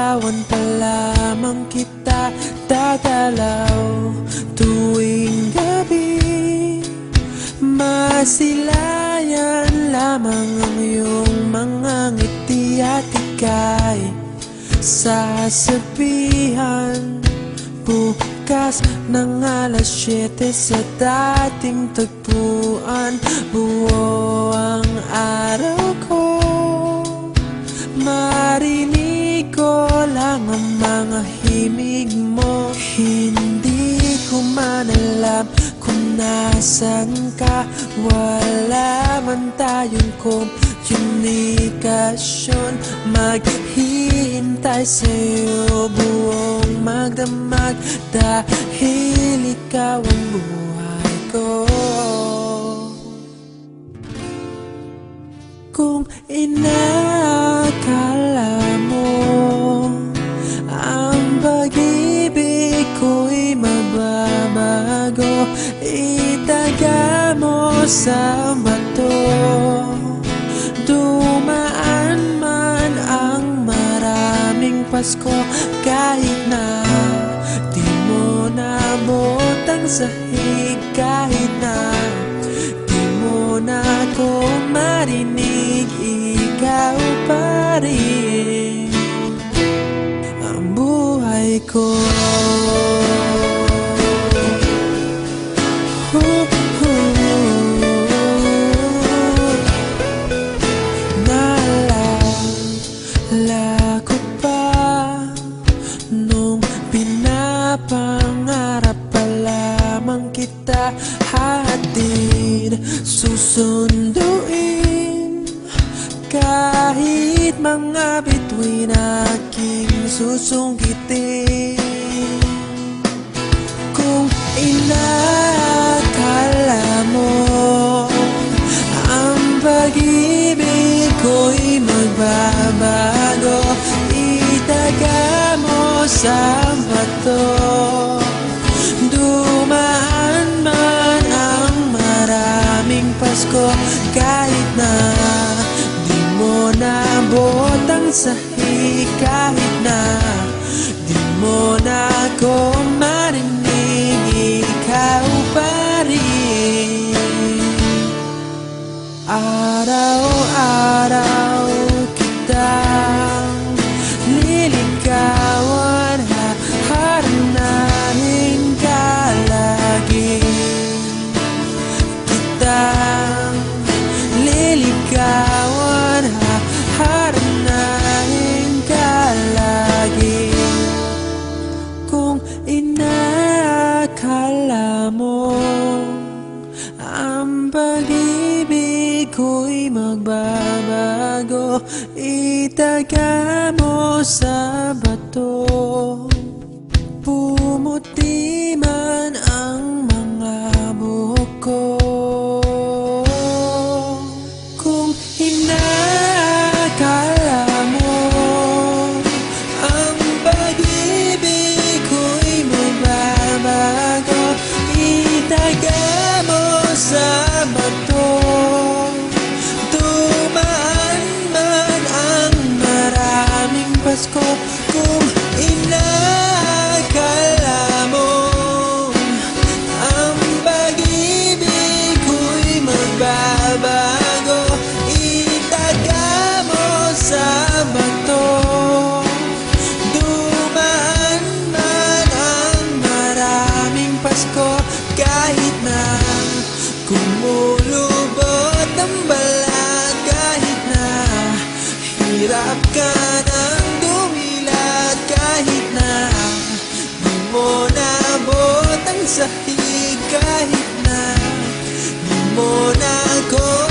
Nililigawan pa lamang kita dadalaw tuwing gabi. Masilayan lamang ang iyong mga ngiti at ika'y sasabihan bukas ng alas 7 sa dating tagpuan. Buo ang araw ko, marinig ko lang ang mga himig mo. Hindi ko man alam kung nasan ka, wala man tayong komunikasyon. Maghihintay sa'yo buong magdamag dahil ikaw ang buhay ko. Kung inakala mo ang pag-ibig ko'y mababago, itaga mo sa bato. Dumaan man ang maraming Pasko, kahit na di mo naabot ang sahig, kahit na di mo na ako marinig, ikaw pa rin ang buhay ko. Naalala ko pa nung pinapangarap pa lamang kita, hatid susunduin kahit mga bituin aking susungkitin. Kung inakala mo ang pag-ibig ko'y magbabago, itaga mo sa bato. Dumaan man ang maraming Pasko, kahit na di mo naabot ang sahig, kahit na di mo na ako marinig, ikaw pa rin. Araw-araw kitang liligawan, haharanahin ka lagi. Kitang liligawan, haharanahin ka lagi. Kung inakala mo ang pag-ibig ko'y magbabago, itaga mo sa bato. Pumuti man ang mga buhok ko. Kung inakala mo ang pag-ibig ko'y magbabago, itaga mo sa bato. Dumaan man ang maraming Pasko, kung inakala mo ang pag-ibig ko'y magbabago, itaga mo sa bato. Dumaan man ang maraming Pasko, kahit na kumulubot ang balat, kahit na hirap ka ng dumilat, kahit na di mo naabot ang sahig, kahit na di mo na ako